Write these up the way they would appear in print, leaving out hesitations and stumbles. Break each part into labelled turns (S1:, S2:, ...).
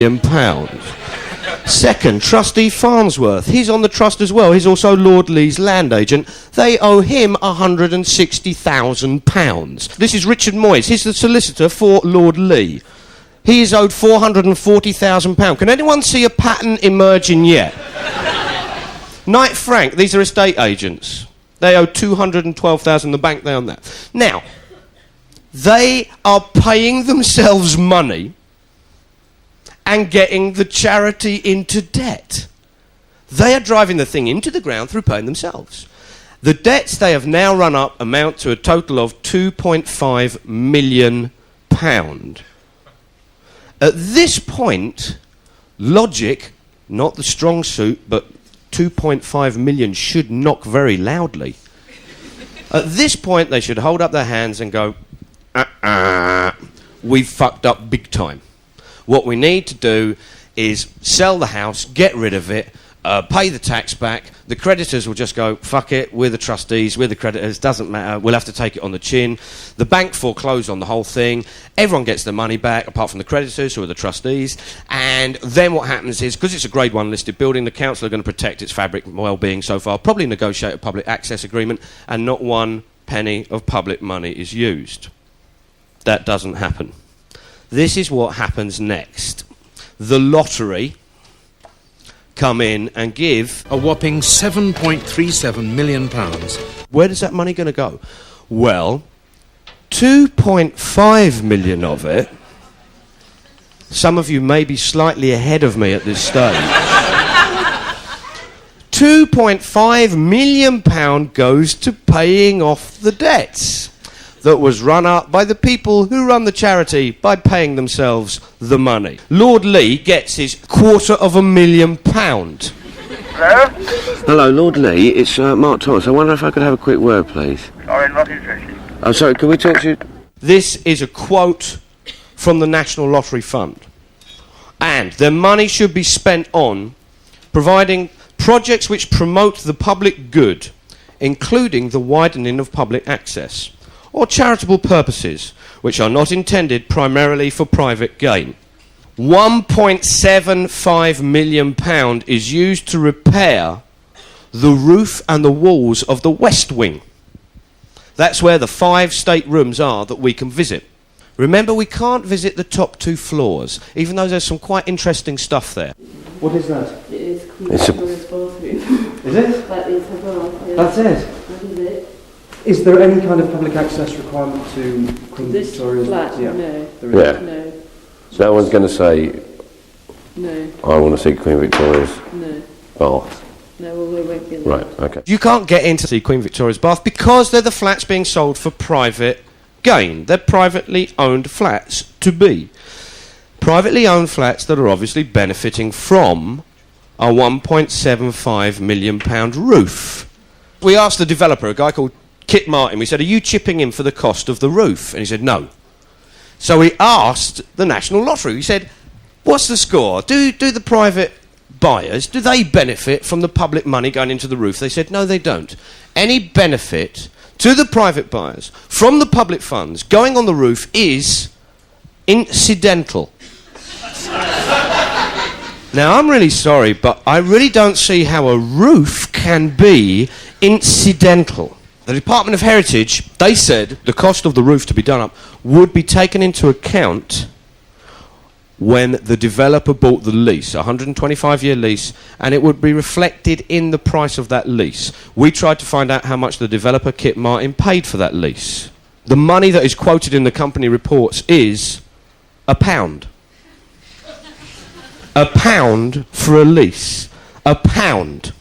S1: £100,000. Second, trustee Farnsworth. He's on the trust as well. He's also Lord Lee's land agent. They owe him £160,000. This is Richard Moyes. He's the solicitor for Lord Lee. He is owed £440,000. Can anyone see a pattern emerging yet? Knight Frank. These are estate agents. They owe $212,000. The bank, they own that. Now, they are paying themselves money and getting the charity into debt. They are driving the thing into the ground through paying themselves. The debts they have now run up amount to a total of £2.5 million. At this point, logic, not the strong suit, but 2.5 million should knock very loudly. At this point, they should hold up their hands and go, we've fucked up big time. What we need to do is sell the house, get rid of it, pay the tax back. The creditors will just go, fuck it, we're the trustees, we're the creditors, doesn't matter, we'll have to take it on the chin. The bank foreclose on the whole thing. Everyone gets their money back, apart from the creditors, who are the trustees. And then what happens is, because it's a Grade 1 listed building, the council are going to protect its fabric and well-being so far, probably negotiate a public access agreement, and not one penny of public money is used. That doesn't happen. This is what happens next. The lottery come in and give
S2: a whopping £7.37 million.
S1: Where is that money going to go? Well, 2.5 million of it, some of you may be slightly ahead of me at this stage, £2.5 million goes to paying off the debts that was run up by the people who run the charity by paying themselves the money. Lord Lee gets his £250,000.
S3: Hello?
S1: Hello, Lord Lee. It's Mark Thomas. I wonder if I could have a quick word, please.
S3: Sorry, not interested.
S1: I'm sorry, can we talk to you? This is a quote from the National Lottery Fund. And their money should be spent on providing projects which promote the public good, including the widening of public access, or charitable purposes, which are not intended primarily for private gain. £1.75 million is used to repair the roof and the walls of the West Wing. That's where the 5 staterooms are that we can visit. Remember, we can't visit the top 2 floors, even though there's some quite interesting stuff there. What is that?
S4: It is Queen Victoria's bathroom.
S1: Is it?
S4: That is her bath, yeah.
S1: That's it?
S4: That is it.
S5: Is there any kind of public access requirement to Queen
S4: This
S5: Victoria's?
S4: flat?
S5: Yeah.
S4: No.
S1: Yeah.
S4: No.
S1: So no one's going to say,
S4: No.
S1: I want to see Queen Victoria's
S4: No.
S1: bath.
S4: No, well, we won't be allowed.
S1: Right, okay. You can't get in to see Queen Victoria's bath because they're the flats being sold for private gain. They're privately owned flats to be. Privately owned flats that are obviously benefiting from a £1.75 million roof. We asked the developer, a guy called Kit Martin, we said, are you chipping in for the cost of the roof? And he said, no. So we asked the National Lottery, we said, what's the score? Do the private buyers, do they benefit from the public money going into the roof? They said, no, they don't. Any benefit to the private buyers from the public funds going on the roof is incidental. Now, I'm really sorry, but I really don't see how a roof can be incidental. The Department of Heritage, they said the cost of the roof to be done up would be taken into account when the developer bought the lease, a 125-year lease, and it would be reflected in the price of that lease. We tried to find out how much the developer, Kit Martin, paid for that lease. The money that is quoted in the company reports is £1. £1 for a lease. £1.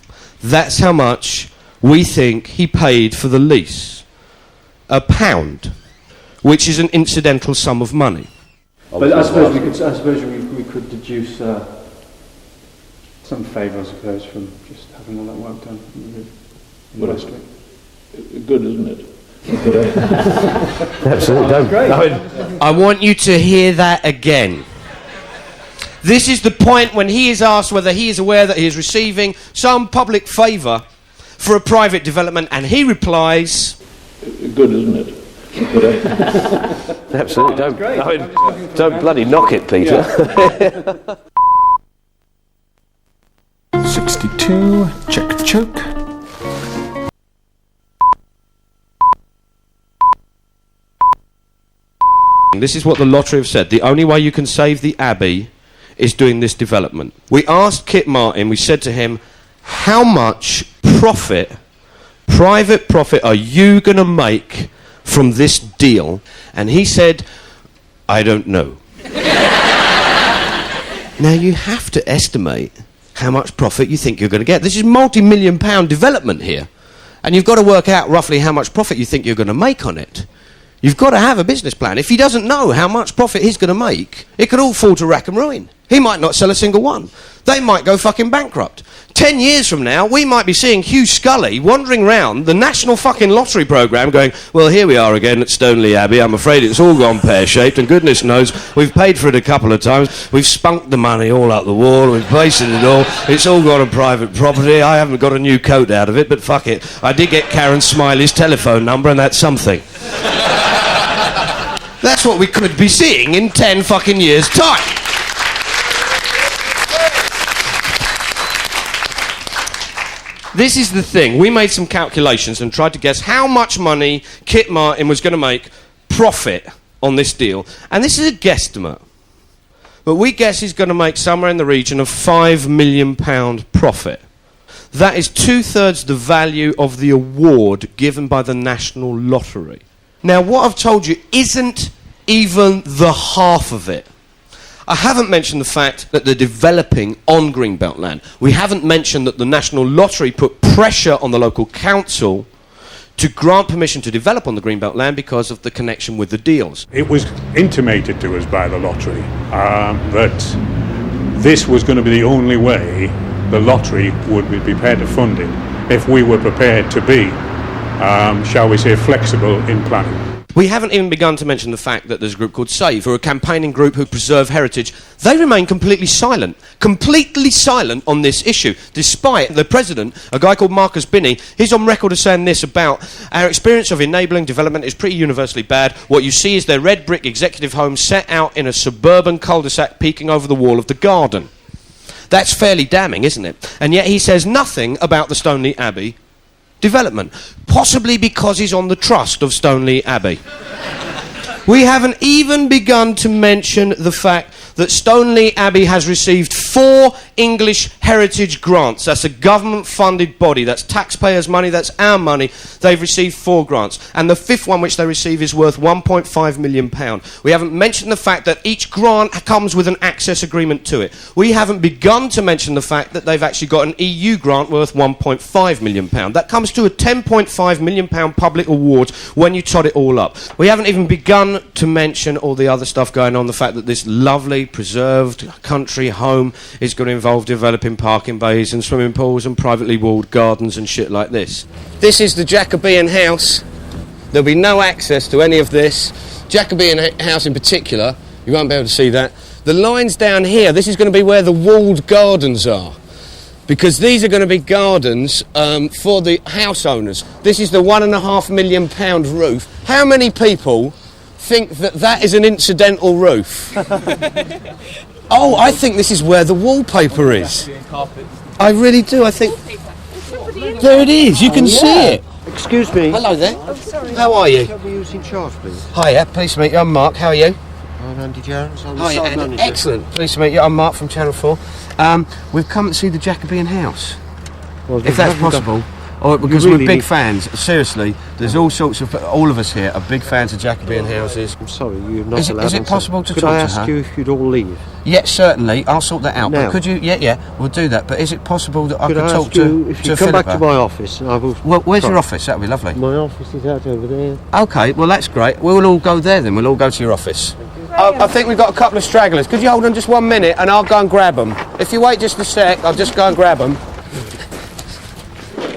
S1: That's how much we think he paid for the lease. £1, which is an incidental sum of money.
S5: But I suppose we could deduce some favour, I suppose, from just having all that work done.
S6: Well, it's good, isn't it?
S1: Absolutely.
S5: That's great.
S1: I want you to hear that again. This is the point when he is asked whether he is aware that he is receiving some public favour for a private development, and he replies,
S6: good, isn't it?
S1: absolutely. Don't bloody knock it, Peter. Yeah.
S2: 62, check choke.
S1: This is what the lottery have said. The only way you can save the Abbey is doing this development. We asked Kit Martin, we said to him, how much profit, private profit, are you going to make from this deal? And he said, I don't know. Now you have to estimate how much profit you think you're going to get. This is multi-million pound development here. And you've got to work out roughly how much profit you think you're going to make on it. You've got to have a business plan. If he doesn't know how much profit he's going to make, it could all fall to rack and ruin. He might not sell a single one. They might go fucking bankrupt. 10 years from now, we might be seeing Hugh Scully wandering round the national fucking lottery programme going, well, here we are again at Stoneleigh Abbey. I'm afraid it's all gone pear-shaped, and goodness knows, we've paid for it a couple of times. We've spunked the money all up the wall. We've pasted it all. It's all gone on private property. I haven't got a new coat out of it, but fuck it. I did get Karen Smiley's telephone number, and that's something. That's what we could be seeing in 10 fucking years' time. This is the thing. We made some calculations and tried to guess how much money Kit Martin was going to make profit on this deal. And this is a guesstimate. But we guess he's going to make somewhere in the region of £5 million profit. That is 2/3 the value of the award given by the National Lottery. Now, what I've told you isn't even the half of it. I haven't mentioned the fact that they're developing on Greenbelt land. We haven't mentioned that the National Lottery put pressure on the local council to grant permission to develop on the Greenbelt land because of the connection with the deals.
S7: It was intimated to us by the lottery that this was going to be the only way the lottery would be prepared to fund it if we were prepared to be shall we say, flexible in planning.
S1: We haven't even begun to mention the fact that there's a group called SAVE, who are a campaigning group who preserve heritage. They remain completely silent on this issue, despite the president, a guy called Marcus Binney. He's on record as saying this about our experience of enabling development is pretty universally bad. What you see is their red brick executive home set out in a suburban cul-de-sac peeking over the wall of the garden. That's fairly damning, isn't it? And yet he says nothing about the Stoneleigh Abbey development, possibly because he's on the trust of Stoneleigh Abbey. We haven't even begun to mention the fact that Stoneleigh Abbey has received 4 English heritage grants. That's a government-funded body. That's taxpayers' money. That's our money. They've received 4 grants. And the 5th one which they receive is worth £1.5 million. We haven't mentioned the fact that each grant comes with an access agreement to it. We haven't begun to mention the fact that they've actually got an EU grant worth £1.5 million. That comes to a £10.5 million public award when you tot it all up. We haven't even begun to mention all the other stuff going on, the fact that this lovely preserved country home is going to involve developing parking bays and swimming pools and privately walled gardens and shit like this. This is the Jacobean house. There'll be no access to any of this. Jacobean house in particular, you won't be able to see that. The lines down here, this is going to be where the walled gardens are, because these are going to be gardens for the house owners. This is the £1.5 million roof. How many people think that that is an incidental roof? Oh, I think this is where the wallpaper is. I really do. I think there it is. You can see it.
S5: Excuse me.
S1: Hello there. How are you?
S5: Who's in charge, please?
S1: Hiya. Pleased to meet you. I'm Mark. How are you?
S5: I'm Andy Jones. I'm the
S1: Hiya,
S5: site
S1: Andy.
S5: manager.
S1: Excellent. Pleased to meet you. I'm Mark from Channel 4. We've come to see the Jacobean house,
S5: Well,
S1: if that's possible. Or because
S5: really
S1: we're big
S5: need-
S1: fans. Seriously, there's all sorts of... All of us here are big fans of Jacobean houses.
S5: I'm sorry, you're not
S1: Is it-
S5: allowed
S1: is it
S5: on
S1: possible
S5: site.
S1: to
S5: Could
S1: talk
S5: I
S1: to
S5: ask
S1: her?
S5: you if you'd all leave?
S1: Yeah, certainly. I'll sort that out.
S5: Now.
S1: But could you... Yeah, we'll do that. But is it possible that I
S5: Could
S1: could
S5: I
S1: talk
S5: ask you
S1: to
S5: if you come back to
S1: Philippa?
S5: my office? I will.
S1: Well, where's your
S5: Right.
S1: office? That would be lovely.
S5: My office is out over there.
S1: OK, well, that's great. We'll all go there then. We'll all go to your office. I think we've got a couple of stragglers. Could you hold on just 1 minute and I'll go and grab them? If you wait just a sec, I'll just go and grab them.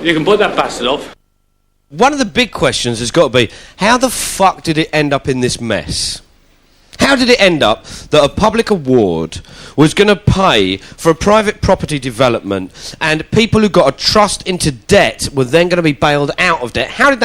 S6: You can put that bastard off.
S1: One of the big questions has got to be, how the fuck did it end up in this mess? How did it end up that a public award was going to pay for a private property development and people who got a trust into debt were then going to be bailed out of debt? How did that